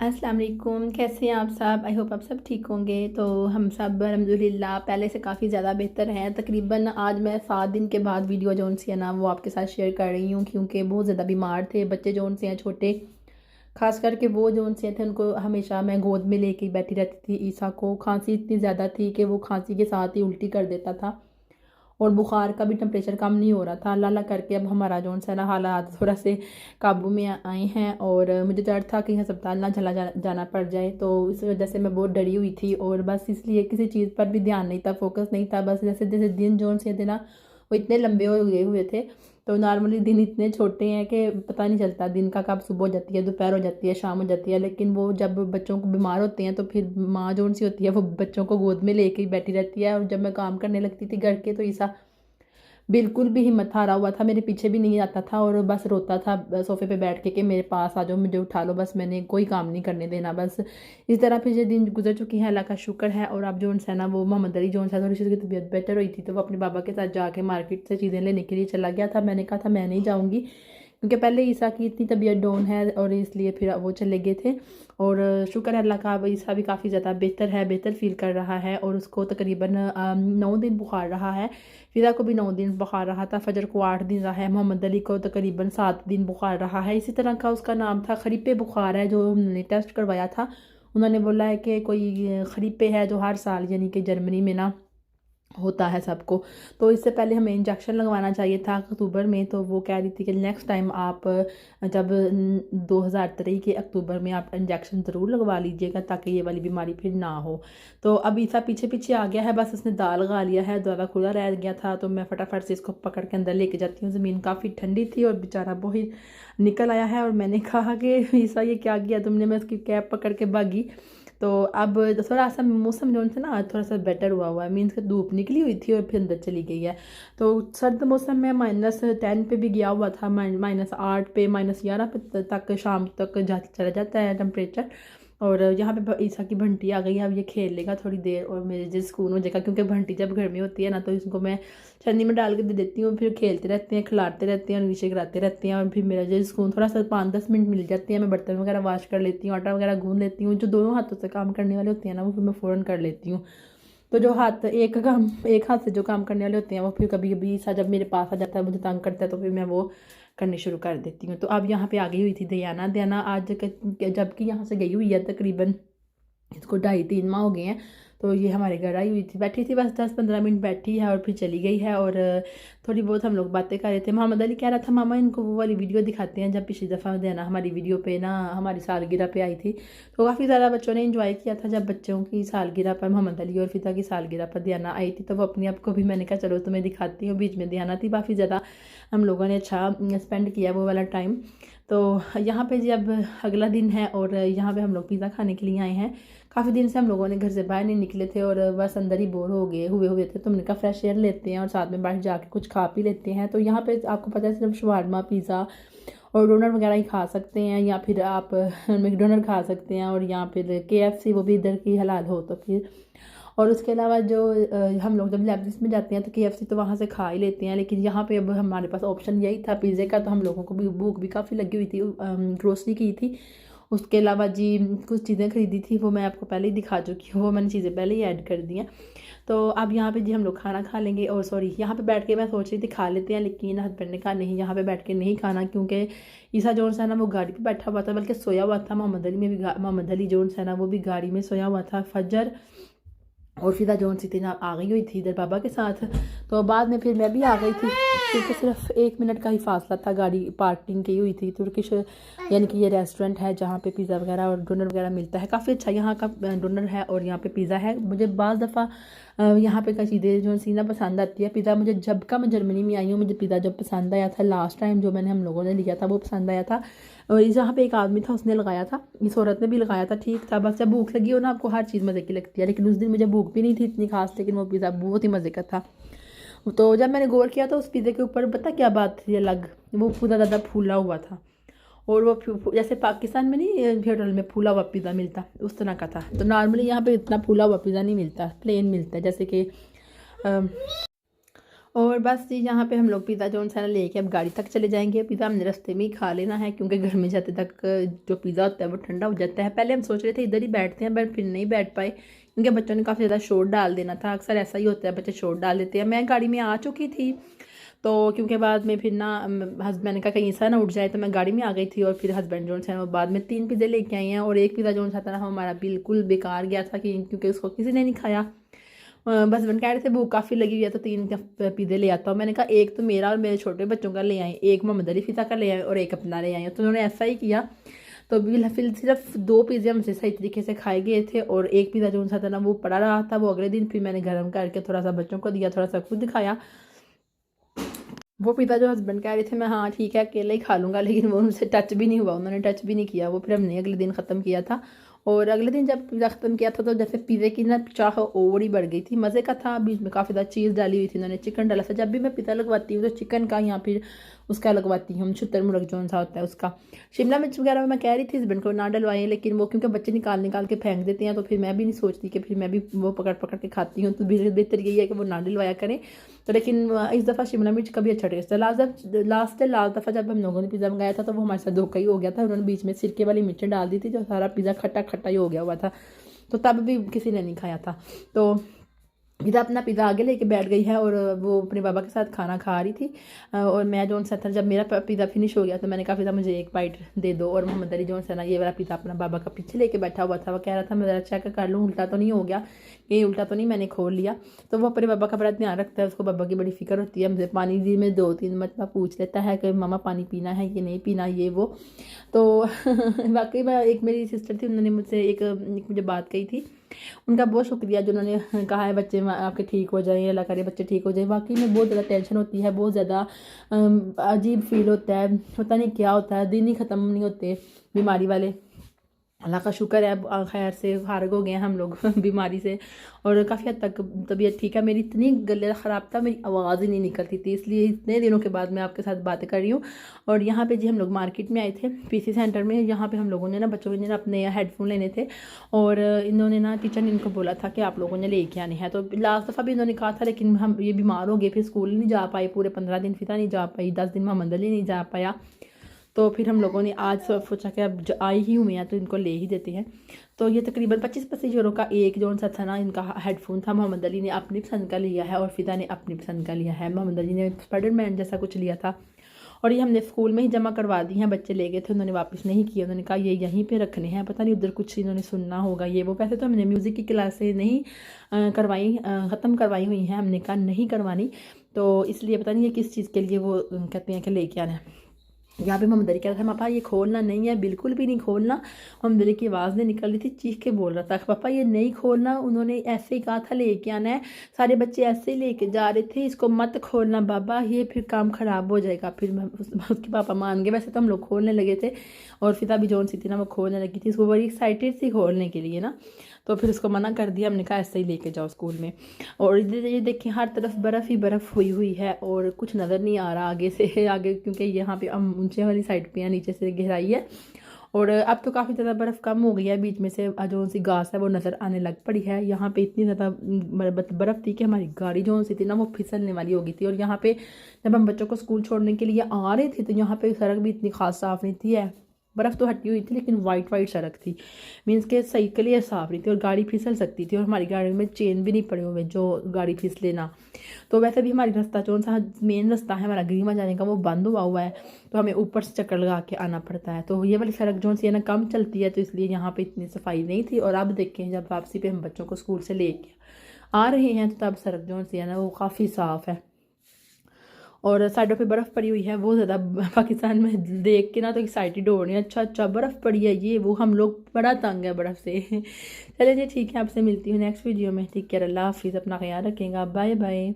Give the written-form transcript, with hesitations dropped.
अस्सलाम वालेकुम, कैसे हैं आप सब। आई होप आप सब ठीक होंगे। तो हम सब अल्हम्दुलिल्लाह पहले से काफ़ी ज़्यादा बेहतर हैं। तकरीबन आज मैं 7 दिन के बाद वीडियो जोन सी है ना वो आपके साथ शेयर कर रही हूँ, क्योंकि बहुत ज़्यादा बीमार थे बच्चे जोन से हैं छोटे। खास करके वो जोन से थे, उनको हमेशा मैं गोद में लेके बैठी रहती थी। ईसा को खांसी इतनी ज़्यादा थी कि वो खांसी के साथ ही उल्टी कर देता था, और बुखार का भी टेम्परेचर कम नहीं हो रहा था। अल्लाह अल्लाह करके अब हमारा जो सा ना हालात थोड़ा से काबू में आए हैं, और मुझे डर था कि अस्पताल ना जाना पड़ जाए। तो इस वजह से मैं बहुत डरी हुई थी, और बस इसलिए किसी चीज़ पर भी ध्यान नहीं था, फोकस नहीं था। बस जैसे जैसे दिन जो से थे ना वो इतने लंबे हो गए हुए थे। तो नॉर्मली दिन इतने छोटे हैं कि पता नहीं चलता दिन का कब सुबह हो जाती है, दोपहर हो जाती है, शाम हो जाती है। लेकिन वो जब बच्चों को बीमार होते हैं तो फिर माँ जो सी होती है वो बच्चों को गोद में लेके ही बैठी रहती है। और जब मैं काम करने लगती थी घर के, तो ईसा बिल्कुल भी हिम्मत हारा हुआ था, मेरे पीछे भी नहीं आता था, और बस रोता था सोफे पे बैठ के कि मेरे पास आ जाओ, मुझे उठा लो, बस मैंने कोई काम नहीं करने देना। बस इस तरह फिर ये दिन गुजर चुकी हैं, अल्लाह का शुक्र है। और अब जो है ना वो मोहम्मद अली जो है थोड़ी सी उसकी तबीयत बेटर हुई थी, तो वो अपने बाबा के साथ जाके मार्केट से चीज़ें लेने के लिए चला गया था। मैंने कहा था मैं नहीं जाऊँगी, क्योंकि पहले ईसा की इतनी तबीयत डाउन है, और इसलिए फिर वो चले गए थे। और शुक्र है अल्लाह का, अब ईसा भी काफ़ी ज़्यादा बेहतर है, बेहतर फील कर रहा है। और उसको तकरीबन 9 दिन बुखार रहा है। फिजा को भी 9 दिन बुखार रहा था, फजर को 8 दिन रहा है, मोहम्मद अली को तकरीबन 7 दिन बुखार रहा है। इसी तरह का उसका नाम था, खरीपे बुखार है, जो हमने टेस्ट करवाया था। उन्होंने बोला है कि कोई खरीपे है जो हर साल यानी कि जर्मनी में ना होता है सबको। तो इससे पहले हमें इंजेक्शन लगवाना चाहिए था अक्टूबर में। तो वो कह रही थी कि नेक्स्ट टाइम आप जब 2023 के अक्टूबर में आप इंजेक्शन ज़रूर लगवा लीजिएगा, ताकि ये वाली बीमारी फिर ना हो। तो अब ईसा पीछे पीछे आ गया है, बस उसने दाल लगा लिया है, दरवाज़ा खुला रह गया था। तो मैं फटाफट से इसको पकड़ के अंदर लेके जाती हूँ। ज़मीन काफ़ी ठंडी थी और बेचारा बहुत निकल आया है। और मैंने कहा कि ईसा ये क्या किया तुमने। मैं उसकी कैप पकड़ के भागी। तो अब थोड़ा सा मौसम जो है ना थोड़ा सा बेटर हुआ है, मीन्स कि धूप निकली हुई थी और फिर अंदर चली गई है। तो सर्द मौसम में -10 पे भी गया हुआ था, -8 पे, -11 पे तक शाम तक चला जाता है टेम्परेचर। और यहाँ पे ईसा की भंटी आ गई है, अब ये खेल लेगा थोड़ी देर और मेरे जो सुकून हो जाएगा। क्योंकि भंटी जब घर में होती है ना, तो इसको मैं छन्नी में डाल के दे देती हूँ, फिर खेलते रहते हैं, खिलाते रहते हैं और नीचे गिराते रहते हैं। और फिर मेरा जो सुकून थोड़ा सा 5-10 मिनट मिल जाते हैं, मैं बर्तन वगैरह वाश कर लेती हूँ, आटा वगैरह गूंद लेती हूँ। जो दोनों हाथों से काम करने वाले होते हैं ना, वो फिर मैं फ़ौरन कर लेती हूँ। तो जो हाथ एक हाथ से जो काम करने वाले होते हैं, वो फिर कभी कभी ईसा जब मेरे पास आ जाता है, मुझे तंग करता है, तो फिर मैं वो करने शुरू कर देती हूँ। तो अब यहाँ पे आ गई हुई थी दयाना। दयाना आज जबकि यहाँ से गई हुई है तकरीबन इसको 2.5-3 माह हो गए हैं। तो ये हमारे घर आई हुई थी, बैठी थी, बस 10-15 मिनट बैठी है और फिर चली गई है। और थोड़ी बहुत हम लोग बातें कर रहे थे। मोहम्मद अली कह रहा था मामा इनको वो वाली वीडियो दिखाते हैं जब पिछली दफ़ा देना हमारी वीडियो पे ना हमारी सालगिरह पे आई थी। तो काफ़ी ज़्यादा बच्चों ने इंजॉय किया था जब बच्चों की सालगिरह पर, मोहम्मद अली और फिदा की सालगिरह पर दियाना आई थी। तो वो अपने आप को भी मैंने कहा चलो तुम्हें दिखाती हूँ। बीच में दियाना थी, काफ़ी ज़्यादा हम लोगों ने अच्छा स्पेंड किया वो वाला टाइम। तो यहाँ पे जी अब अगला दिन है, और यहाँ पे हम लोग पिज़्ज़ा खाने के लिए आए हैं। काफ़ी दिन से हम लोगों ने घर से बाहर नहीं निकले थे, और बस अंदर ही बोर हो गए हुए थे। तो हमने कहा फ्रेश एयर लेते हैं और साथ में बाहर जाके कुछ खा पी लेते हैं। तो यहाँ पे आपको पता है सिर्फ शवारमा, पिज़्ज़ा और डोनर वगैरह ही खा सकते हैं, या फिर आप मैकडोनल्ड खा सकते हैं, और यहाँ फिर KFC, वो भी इधर की हलाल हो तो फिर। और उसके अलावा जो हम लोग जब लेबनीज़ में जाते हैं तो KFC तो वहाँ से खा ही लेते हैं। लेकिन यहाँ पे अब हमारे पास ऑप्शन यही था पिज़्ज़े का। तो हम लोगों को भी भूख भी काफ़ी लगी हुई थी, ग्रोसरी की थी। उसके अलावा जी कुछ चीज़ें खरीदी थी, वो मैं आपको पहले ही दिखा चुकी हूँ, वो मैंने चीज़ें पहले ही ऐड कर दी हैं। तो अब यहाँ पे जी हम लोग खाना खा लेंगे। और सॉरी, यहाँ पे बैठ के मैं सोच रही थी खा लेते हैं, लेकिन हस्बैंड ने कहा नहीं यहाँ पे बैठ के नहीं खाना, क्योंकि ईसा जोन्स है ना वो गाड़ी पे बैठा हुआ था, बल्कि सोया हुआ था। मोहम्मद अली में भी मोहम्मद अली जोन्स है ना वो भी गाड़ी में सोया हुआ था। फजर और फिदा जोन सी थी ना आ गई हुई थी इधर बाबा के साथ। तो बाद में फिर मैं भी आ गई थी, क्योंकि सिर्फ 1 मिनट का ही फासला था, गाड़ी पार्किंग की हुई थी। तुर्किश यानी कि ये रेस्टोरेंट है जहाँ पे पिज़्ज़ा वगैरह और डोनर वगैरह मिलता है। काफ़ी अच्छा यहाँ का डोनर है और यहाँ पे पिज़्ज़ा है। मुझे बाज़ दफ़ा यहाँ पे का चीज़ें जो सीना पसंद आती है। पिज़्ज़ा मुझे जब का मैं जर्मनी में आई हूँ, मुझे पिज़्ज़ा जब पसंद आया था लास्ट टाइम जो मैंने हम लोगों ने लिया था वो पसंद आया था। और जहाँ पे एक आदमी था उसने लगाया था, इस औरत ने भी लगाया था, ठीक था। बस जब भूख लगी हो ना, आपको हर चीज़ मज़े की लगती है। लेकिन उस दिन मुझे भूख भी नहीं थी इतनी खास, लेकिन वो पिज़्ज़ा बहुत ही मज़े का था। तो जब मैंने गौर किया तो उस पिज़्ज़े के ऊपर पता क्या बात थी अलग, वो पूरा ज़्यादा फूला हुआ था। और वो जैसे पाकिस्तान में नहीं होटल में फूला हुआ पिज़्ज़ा मिलता उस तरह का था। तो नॉर्मली यहाँ पे इतना फूला हुआ पिज़्ज़ा नहीं मिलता, प्लेन मिलता है जैसे कि और बस जी यहाँ पे हम लोग पिज़्ज़ा जो है ना लेके अब गाड़ी तक चले जाएंगे। पिज़्ज़ा हमने रास्ते में ही खा लेना है क्योंकि घर में जाते तक जो पिज़्ज़ा होता है वो ठंडा हो जाता है। पहले हम सोच रहे थे इधर ही बैठते हैं, बट फिर नहीं बैठ पाए क्योंकि बच्चों ने काफ़ी ज़्यादा शोर डाल देना था। अक्सर ऐसा ही होता है, बच्चे शोर डाल देते हैं। मैं गाड़ी में आ चुकी थी, तो क्योंकि बाद में फिर ना हस्बैंड का कहीं ऐसा ना उठ जाए, तो मैं गाड़ी में आ गई थी। और फिर हस्बैंड जो है वो बाद में 3 पिज़्ज़े लेके आए हैं, और एक पिज़्ज़ा जो था ना हमारा बिल्कुल बेकार गया था क्योंकि उसको किसी ने नहीं खाया। बस हस्बैंड कह रहे थे भूख काफ़ी लगी हुई है तो 3 पिज़्ज़े ले आता हूँ। मैंने कहा एक तो मेरा और मेरे छोटे बच्चों का ले आए, एक मोहम्मद अली फ़िज़ा का ले आए और एक अपना ले आए। तो उन्होंने ऐसा ही किया। तो फिर सिर्फ 2 पिज़्ज़े हमसे सही तरीके से खाए गए थे, और एक पिज़्ज़ा जो था ना वो पड़ा रहा था। वो अगले दिन फिर मैंने गर्म करके थोड़ा सा बच्चों को दिया, थोड़ा सा खुद खाया। वो पिज़्ज़ा जो हस्बैंड कह रहे थे मैं हाँ ठीक है अकेले ही खा लूँगा, लेकिन वो उनसे टच भी नहीं हुआ, उन्होंने टच भी नहीं किया। वो फिर हमने अगले दिन ख़त्म किया था। और अगले दिन जब पिज़्ज़ा ख़त्म किया था तो जैसे पिज़्ज़े की ना चाह ओवर ही बढ़ गई थी। मज़े का था, बीच में काफ़ी ज़्यादा चीज़ डाली हुई थी, उन्होंने चिकन डाला था। जब भी मैं पिज़्ज़ा लगवाती हूँ तो चिकन का या फिर उसका लगवाती हूँ, शुतर मुर्ग जो सा होता है उसका। शिमला मिर्च वगैरह मैं कह रही थी हस्बैंड को ना डलवाएं, लेकिन वो क्योंकि बच्चे निकाल निकाल के फेंक देते हैं, तो फिर मैं भी नहीं सोचती कि फिर मैं भी वो पकड़ पकड़ के खाती हूँ। तो बेहतर यही है कि वो ना डलवाया करें। तो लेकिन इस दफ़ा शिमला मिर्च का भी अच्छा टेस्ट है। लास्ट दफ़ा जब हम लोगों ने पिज़्ज़ा मंगाया था तो वो हमारे साथ धोखा ही हो गया था। उन्होंने बीच में सिरके वाली मिर्चें डाल दी थी, जो सारा पिज़्ज़ा खट्टा खट्टा ही हो गया हुआ था। तो तब भी किसी ने नहीं खाया था। तो इधर अपना पिज़्ज़ा आगे लेके बैठ गई है, और वो अपने बाबा के साथ खाना खा रही थी। और मैं जो सा था, जब मेरा पिज़्ज़ा फिनिश हो गया तो मैंने कहा पिज़्ज़ा मुझे एक बाइट दे दो। और मोहम्मद अली जो है ना ये वाला पिज़्ज़ा अपना बाबा का पीछे लेके बैठा हुआ था। वो कह रहा था मैं ज़रा चेक कर लूँ उल्टा तो नहीं हो गया, ये उल्टा तो नहीं मैंने खोल लिया। तो वो अपने बाबा का बड़ा ध्यान रखता है, उसको बाबा की बड़ी फिक्र होती है। मुझे पानी दी में 2-3 मतलब पूछ लेता है कि मामा पानी पीना है कि नहीं पीना, ये वो। तो वाकई में एक मेरी सिस्टर थी, उन्होंने मुझसे एक मुझे बात कही थी। उनका बहुत शुक्रिया जो उन्होंने कहा है बच्चे आपके ठीक हो जाए, अल्लाह करे बच्चे ठीक हो जाए। वाकई में बहुत ज़्यादा टेंशन होती है, बहुत ज़्यादा अजीब फील होता है, पता नहीं क्या होता है, दिन ही ख़त्म नहीं होते बीमारी वाले। अल्लाह का शुक्र है खैर से फारग हो गए हैं हम लोग बीमारी से, और काफ़ी हद तक तबीयत ठीक है। मेरी इतनी गले ख़राब था, मेरी आवाज़ ही नहीं निकलती थी, इसलिए इतने दिनों के बाद मैं आपके साथ बातें कर रही हूँ। और यहाँ पे जी हम लोग मार्केट में आए थे पीसी सेंटर में। यहाँ पे हम लोगों ने ना बच्चों ने ना अपने हेडफोन लेने थे, और इन्होंने ना टीचर ने इनको बोला था कि आप लोगों ने लेके आने हैं। तो लास्ट दफ़ा भी इन्होंने कहा था, लेकिन हम ये बीमार हो गए, फिर स्कूल नहीं जा पाए पूरे 15 दिन, फिर नहीं जा पाई 10 दिन मोहम्मद अली नहीं जा पाया। तो फिर हम लोगों ने आज सोचा कि अब आई ही हुए हैं तो इनको ले ही देते हैं। तो ये तकरीबन 25-25 यूरो का एक जो सा था ना इनका हेडफोन था। मोहम्मद अली ने अपनी पसंद का लिया है और फ़िदा ने अपनी पसंद का लिया है। मोहम्मद अली ने स्पाइडरमैन जैसा कुछ लिया था, और ये हमने स्कूल में ही जमा करवा दी हैं। बच्चे ले गए थे, उन्होंने वापस नहीं किया, उन्होंने कहा ये यहीं पे रखने हैं, पता नहीं उधर कुछ इन्होंने सुनना होगा ये वो। वैसे तो हमने म्यूज़िक की क्लासें नहीं करवाई, ख़त्म करवाई हुई हैं, हमने कहा नहीं करवानी, तो इसलिए पता नहीं है किस चीज़ के लिए वो कहते हैं कि लेके आना है। यहाँ पे मोहम्मद अली कह रहा था पापा ये खोलना नहीं है, बिल्कुल भी नहीं खोलना। मोहम्मद अली की आवाज़ नहीं निकल रही थी, चीख के बोल रहा था पापा ये नहीं खोलना, उन्होंने ऐसे ही कहा था लेके आना है, सारे बच्चे ऐसे ही लेके जा रहे थे, इसको मत खोलना बाबा, ये फिर काम ख़राब हो जाएगा। फिर उसके पापा मान गए। वैसे तो हम लोग खोलने लगे थे, और फिदा भी जोन सी थी ना वो खोलने लगी थी, उसको बड़ी एक्साइटेड थी खोलने के लिए ना। तो फिर उसको मना कर दिया, हमने कहा ऐसे ही लेके जाओ स्कूल में। और ये देखिए हर तरफ बर्फ़ ही बर्फ़ हुई हुई है, और कुछ नज़र नहीं आ रहा आगे से आगे, क्योंकि यहाँ पे हम ऊंचे वाली साइड पे हैं, नीचे से गहराई है। और अब तो काफ़ी ज़्यादा बर्फ़ कम हो गई है, बीच में से जो सी घास है वो नज़र आने लग पड़ी है। यहाँ पे इतनी ज़्यादा बर्फ़ थी कि हमारी गाड़ी जो सी थी ना वो फिसलने वाली हो गई थी। और यहाँ पे जब हम बच्चों को स्कूल छोड़ने के लिए आ रहे थे तो यहाँ पे सड़क भी इतनी खास साफ़ नहीं थी, है बर्फ़ तो हटी हुई थी लेकिन वाइट सड़क थी, मीन्स के सही क्लियर साफ़ नहीं थी, और गाड़ी फिसल सकती थी। और हमारी गाड़ी में चेन भी नहीं पड़े हुए जो गाड़ी फिसले ना। तो वैसे भी हमारी रास्ता जो सा मेन रास्ता है हमारा गरीमा जाने का वो बंद हुआ है, तो हमें ऊपर से चक्कर लगा के आना पड़ता है। तो ये वाली सड़क जो सी है ना कम चलती है, तो इसलिए यहाँ पे इतनी सफाई नहीं थी। और अब देखें जब वापसी पे हम बच्चों को स्कूल से लेके आ रहे हैं तो तब सड़क जो सी है ना वो काफ़ी साफ़ है, और साइडों पे बर्फ़ पड़ी हुई है। वो ज़्यादा पाकिस्तान में देख के ना तो एक्साइटेड हो रही है, अच्छा बर्फ़ पड़ी है ये वो, हम लोग बड़ा तंग है बर्फ़ से चलिए जी ठीक है, आपसे मिलती हूँ नेक्स्ट वीडियो में। ठीक है, अल्लाह हाफिज़, अपना ख्याल रखेंगे, बाय बाय।